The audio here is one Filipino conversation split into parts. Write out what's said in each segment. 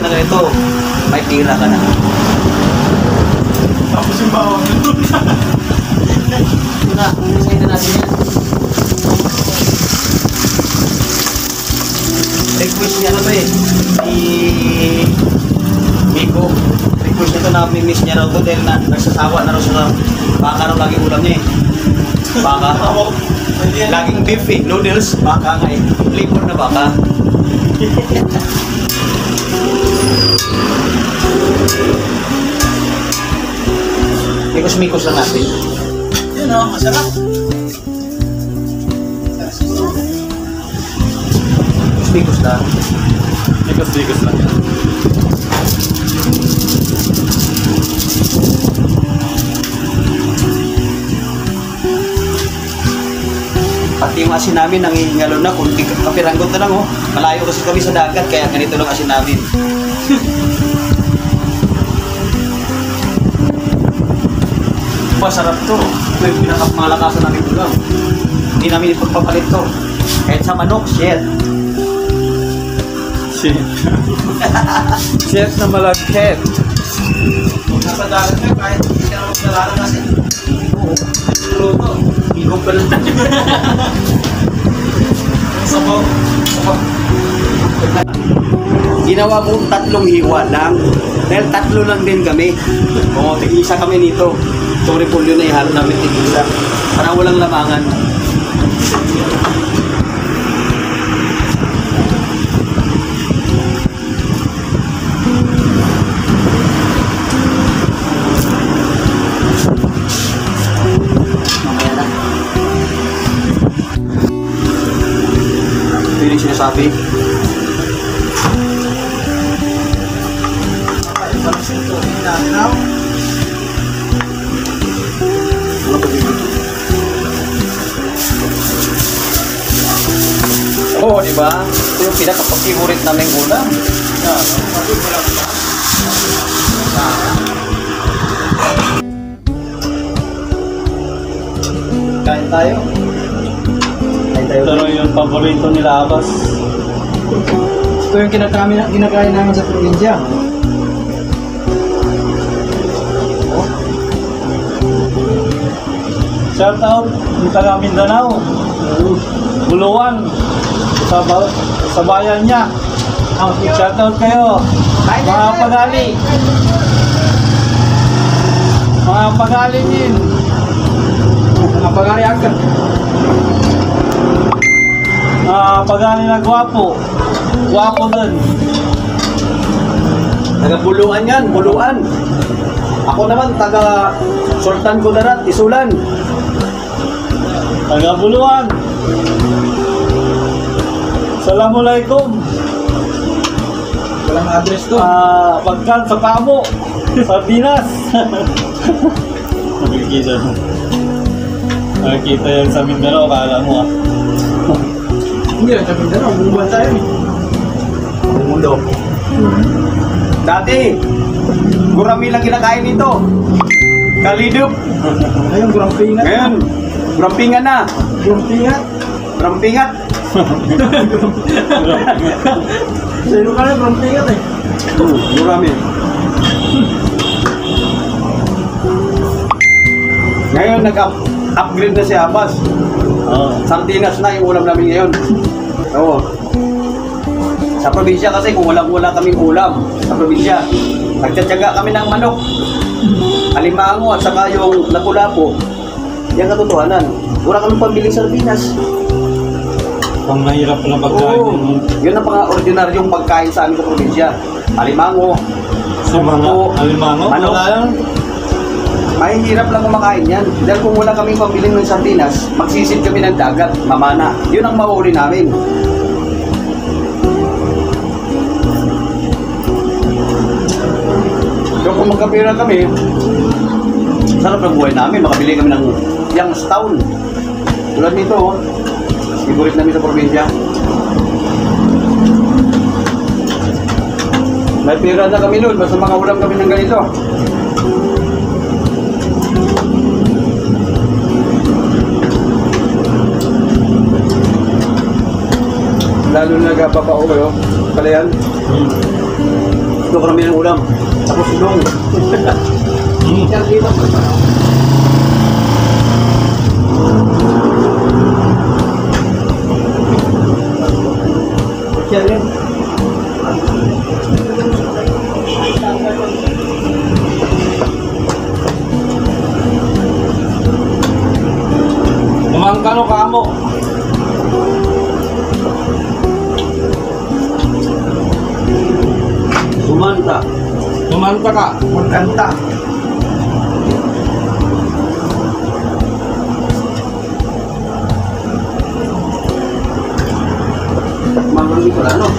na ganito, may tira ka na. Tapos yung bawang ito. Ito na, isayin na natin yan. Request niya na ba eh, si Miko. Request niya ito na miss niya raw ito dahil nagsasawa na raw siya. Baka raw lagi ulam niya eh. Baka. Laging beef eh, noodles, baka nga eh. Flavor na baka. Mikos-mikos lang natin. Yun o, masarap. Mikos lang. Bigos lang yan. Pati yung asin namin nangingalo na, kunti kapiranggot na lang oh. Malayo kasi kami sa dagat, kaya ganito lang asin namin. Masarap to. Ito yung pinakamalakasan namin ulam. Hindi namin ipagpapalit to. Kahit sa manok, shit. Shit. Shit na malagkit. Nasa dagat kayo, kahit hindi ka na magdalaran kasi. Oo. Luto. Higong ka lang. Sabaw. Ginawa ko 3 hiwa lang. Dahil 3 lang din kami. Oo, tig-isa kami nito. Itong repolyo na ihalo namin tig-isa. Parang walang lamangan. Mamaya na. Ito yung sinasabi. Oo, di ba? Ito yung pinaka-favorite namin ulam. Kain tayo. Kain tayo. Pero yung paborito nila Abbas. Ito yung kinakain namin sa probinsya. Shout out yung taga Mindanao. Buluan. Sa bayan niya. Shout out kayo. Mga pagali. Mga pagali din. Mga pagari agad. Mga pagali na gwapo. Gwapo din. Taga Buluan yan, Buluan. Ako naman, taga Sultan Kudarat, Isulan. Taga Buluan. Assalamualaikum. Walang address to. Pagkan sa Kamo. Sardinas. Nakikita mo. Nakikita yan sa Mindanao, akala mo ah. Hindi lang sa Mindanao, buluban tayo eh. Ang mundo. Dati, gurami lang kinakain nito. Kalidup. Ngayon, gurampingat. Ngayon, gurampingan na. Gurampingat. Gurampingat. Sino ka na gurampingat eh? Gurami. Ngayon, nag-upgrade na si Abbas. Sardinas na yung ulam namin ngayon. Oo. Sa probinsya kasi kung wala kaming ulam sa probinsya, nagtsatsaga kami ng manok, alimango at saka yung lapu-lapu. Yan katotohanan. Wala kami pambiling sardinas. Pang mahirap na pagkain. Oo. Yun ang ordinaryong pagkain sa amin sa probinsya. Alimango, Sa mga alimango, manok. wala lang. Mahihirap lang kumakain yan. Dahil kung wala kaming pambiling ng sardinas, magsisid kami ng dagat, mamana. Yun ang mauuli namin. So kung magkapira kami, sarap ng buhay namin, makabili kami ng Youngstown. Tulad nito, oh. Favorite namin sa probinsya. May pira na kami nun, basta makaulam kami ng ganito. Lalo na nagpapao kayo, pala yan. kami ng ulam. Tapos ulong. Yan dito. Yan rin. Umangkano ka mo. Sumanta. Tumanta ka. Magkanta. Mamang dito lang, no?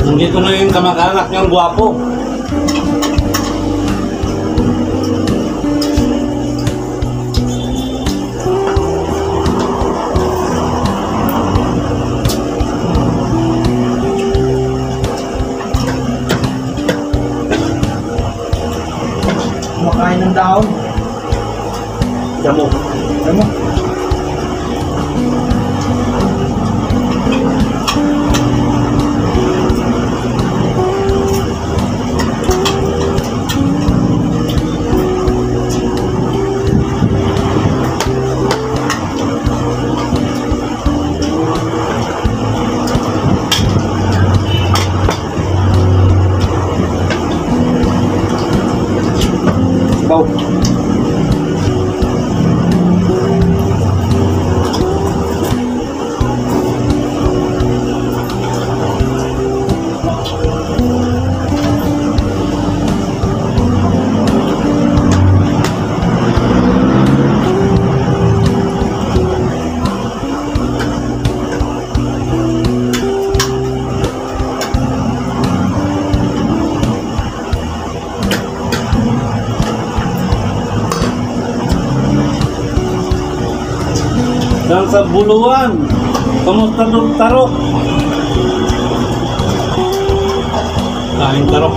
Nandito na yung kamag-anak niyang gwapo. Kumakain ng daon. Damo. Alam mo? Baw. Dan sa Buluan. Kamusta doon tarok? Kain tarok.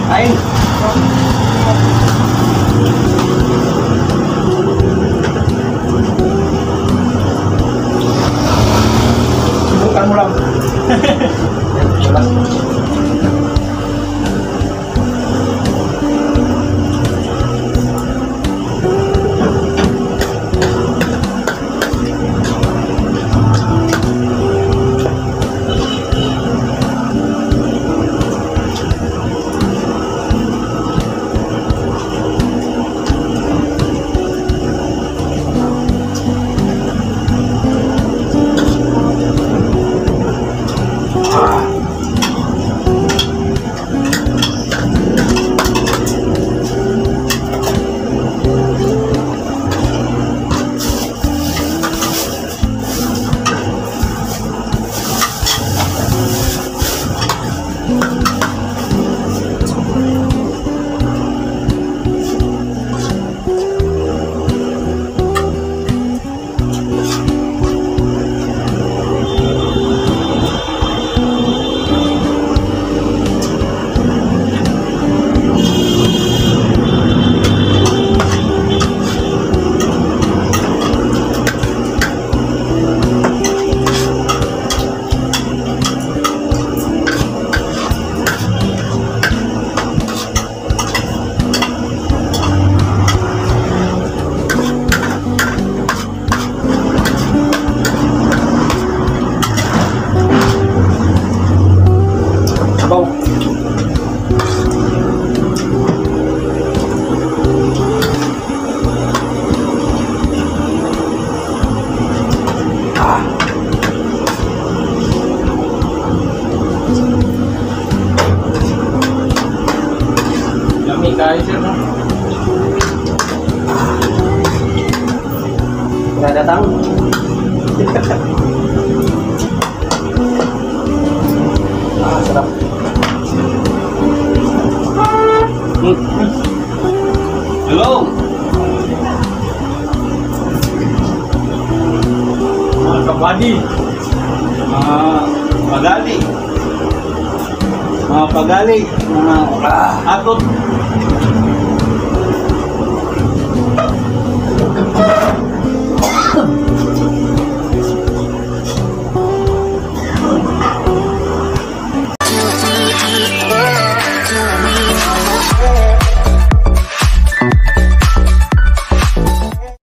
Kain. Subukan mo lang. Wala. Baw. Yummy kain sir, no? Nggak datang. Sarap. Hello. Wadi. Pagali. Pagali. Atot.